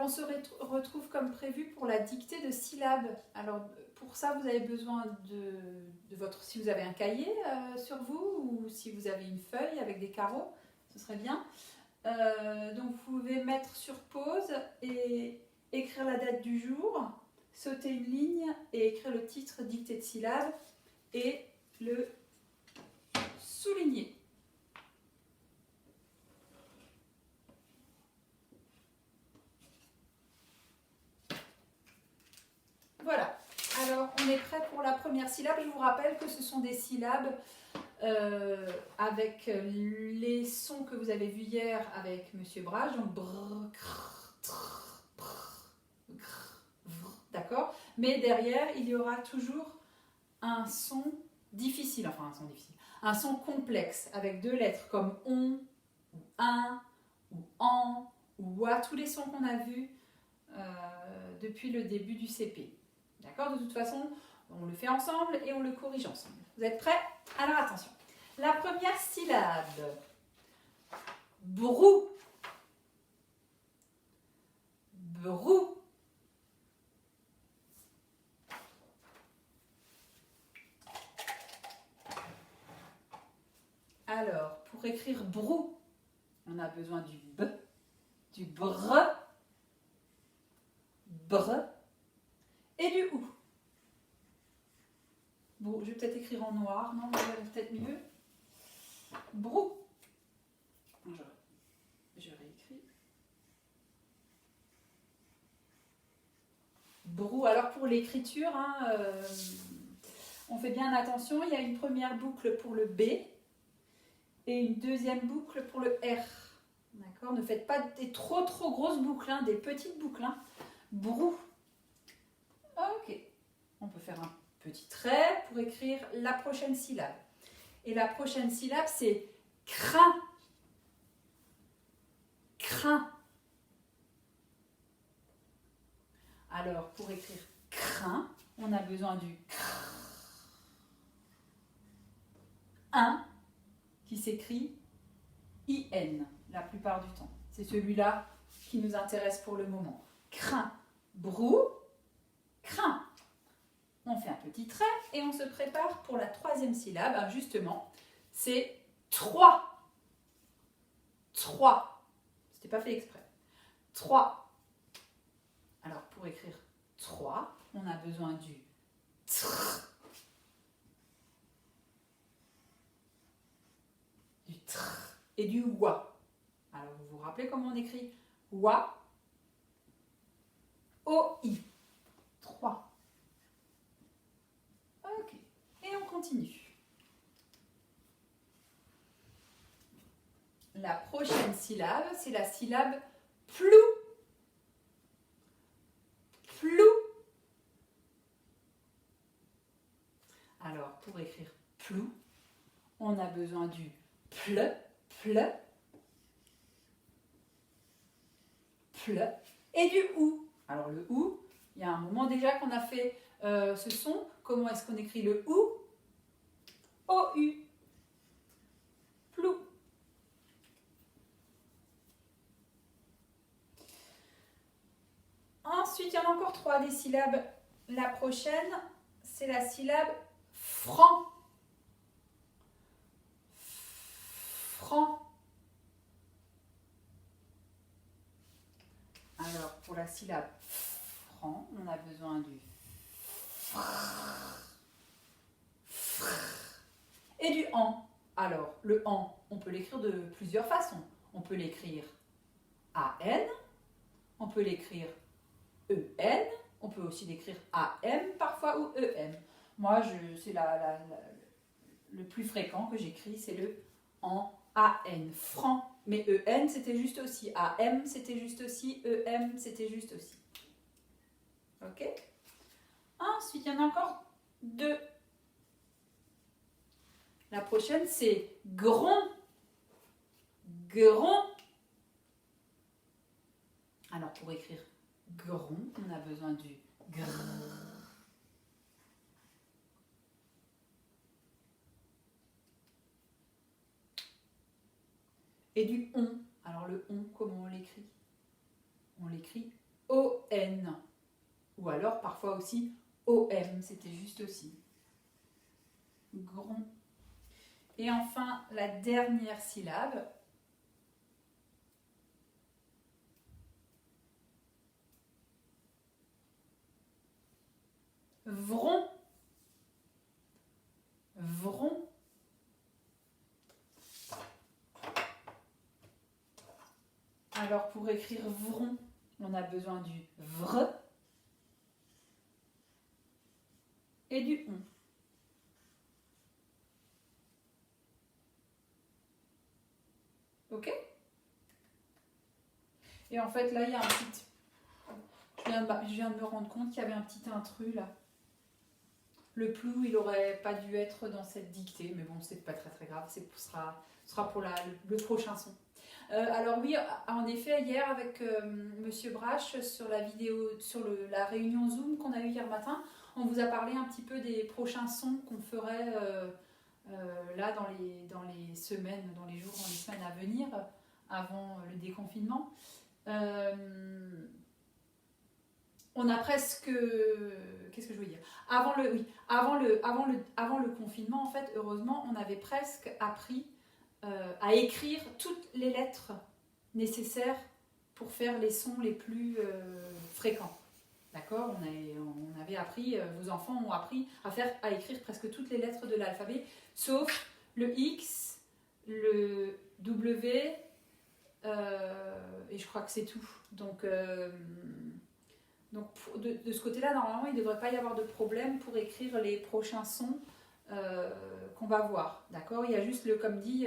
on se retrouve comme prévu pour la dictée de syllabes. Alors, pour ça, vous avez besoin de votre... Si vous avez un cahier sur vous ou si vous avez une feuille avec des carreaux, ce serait bien. Donc, vous pouvez mettre sur pause et écrire la date du jour, sauter une ligne et écrire le titre dictée de syllabes et le souligner. Voilà, alors on est prêt pour la première syllabe. Je vous rappelle que ce sont des syllabes avec les sons que vous avez vus hier avec Monsieur Brage. Donc brr, crr, trr, brr, grr, vrr, d'accord. Mais derrière, il y aura toujours un son difficile, enfin un son difficile, un son complexe avec deux lettres comme on, ou un, ou en, ou oua, tous les sons qu'on a vus depuis le début du CP. D'accord? De toute façon, on le fait ensemble et on le corrige ensemble. Vous êtes prêts? Alors attention. La première syllabe. Brou. Brou. Alors, pour écrire brou, on a besoin du b, du br, br et du ou. Bon, je vais peut-être écrire en noir, non, peut-être mieux. Brou. Je réécris. Brou. Alors pour l'écriture, on fait bien attention. Il y a une première boucle pour le B et une deuxième boucle pour le R. D'accord? Ne faites pas des trop grosses boucles, des petites boucles. Brou. Ok. On peut faire un petit trait pour écrire la prochaine syllabe. Et la prochaine syllabe, c'est crin. Crin. Alors, pour écrire crin, on a besoin du un qui s'écrit IN la plupart du temps. C'est celui-là qui nous intéresse pour le moment. Crin. Brou. Crin. On fait un petit trait et on se prépare pour la troisième syllabe. Justement, c'est 3. 3. C'était pas fait exprès. 3. Alors, pour écrire 3, on a besoin du tr. Du tr et du wa. Alors, vous vous rappelez comment on écrit wa? O-I. 3. Ok. Et on continue. La prochaine syllabe, c'est la syllabe plou. Plou. Alors, pour écrire plou, on a besoin du ple, ple, ple et du ou. Alors, le ou, il y a un moment déjà qu'on a fait ce son. Comment est-ce qu'on écrit le ou? O-U. Plou. Ensuite, il y en a encore 3 des syllabes. La prochaine, c'est la syllabe franc. Franc. Alors, pour la syllabe franc, on a besoin du et du en. Alors, le en, on peut l'écrire de plusieurs façons. On peut l'écrire AN, on peut l'écrire EN, on peut aussi l'écrire AM parfois ou EM. Moi, c'est le plus fréquent que j'écris, c'est le en AN, franc. Mais EN, c'était juste aussi. AM, c'était juste aussi. EM, c'était juste aussi. Ok? Ensuite, il y en a encore 2. La prochaine, c'est gron. Gron. Alors, pour écrire gron, on a besoin du gr. Et du on. Alors, le on, comment on l'écrit? On l'écrit O-N. Ou alors parfois aussi O-M, c'était juste aussi. Gron. Et enfin, la dernière syllabe. Vron. Vron. Alors pour écrire vron, on a besoin du vr et du on. Ok? Et en fait là il y a un petit... Je viens de me rendre compte qu'il y avait un petit intrus là. Le plou, il aurait pas dû être dans cette dictée, mais bon, c'est pas très très grave, ce sera pour le prochain son. Alors oui, en effet, hier avec Monsieur Brache, sur la vidéo, sur la réunion Zoom qu'on a eue hier matin, on vous a parlé un petit peu des prochains sons qu'on ferait là dans les semaines, dans les jours, dans les semaines à venir, avant le déconfinement. On a presque... Qu'est-ce que je veux dire ? Avant le confinement, en fait, heureusement, on avait presque appris à écrire toutes les lettres nécessaires pour faire les sons les plus fréquents. D'accord ? On avait appris, vos enfants ont appris à écrire presque toutes les lettres de l'alphabet, sauf le X, le W, et je crois que c'est tout. Donc de ce côté-là, normalement, il ne devrait pas y avoir de problème pour écrire les prochains sons qu'on va voir. D'accord ? Il y a juste le comme dit,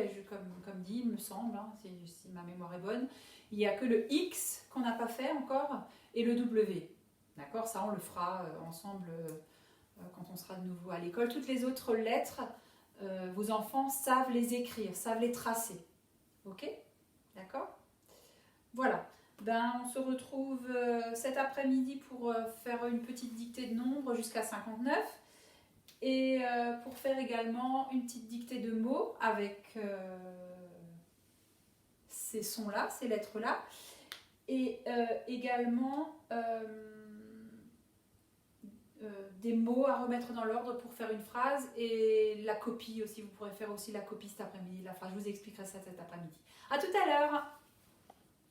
il me semble, hein, si ma mémoire est bonne, il n'y a que le X qu'on n'a pas fait encore et le W. D'accord ? Ça, on le fera ensemble quand on sera de nouveau à l'école. Toutes les autres lettres, vos enfants savent les écrire, savent les tracer. Ok ? D'accord ? Voilà. On se retrouve cet après-midi pour faire une petite dictée de nombres jusqu'à 59 et pour faire également une petite dictée de mots avec ces sons-là, ces lettres-là, et également des mots à remettre dans l'ordre pour faire une phrase et la copie aussi. Vous pourrez faire aussi la copie cet après-midi, la phrase. Je vous expliquerai ça cet après-midi. À tout à l'heure.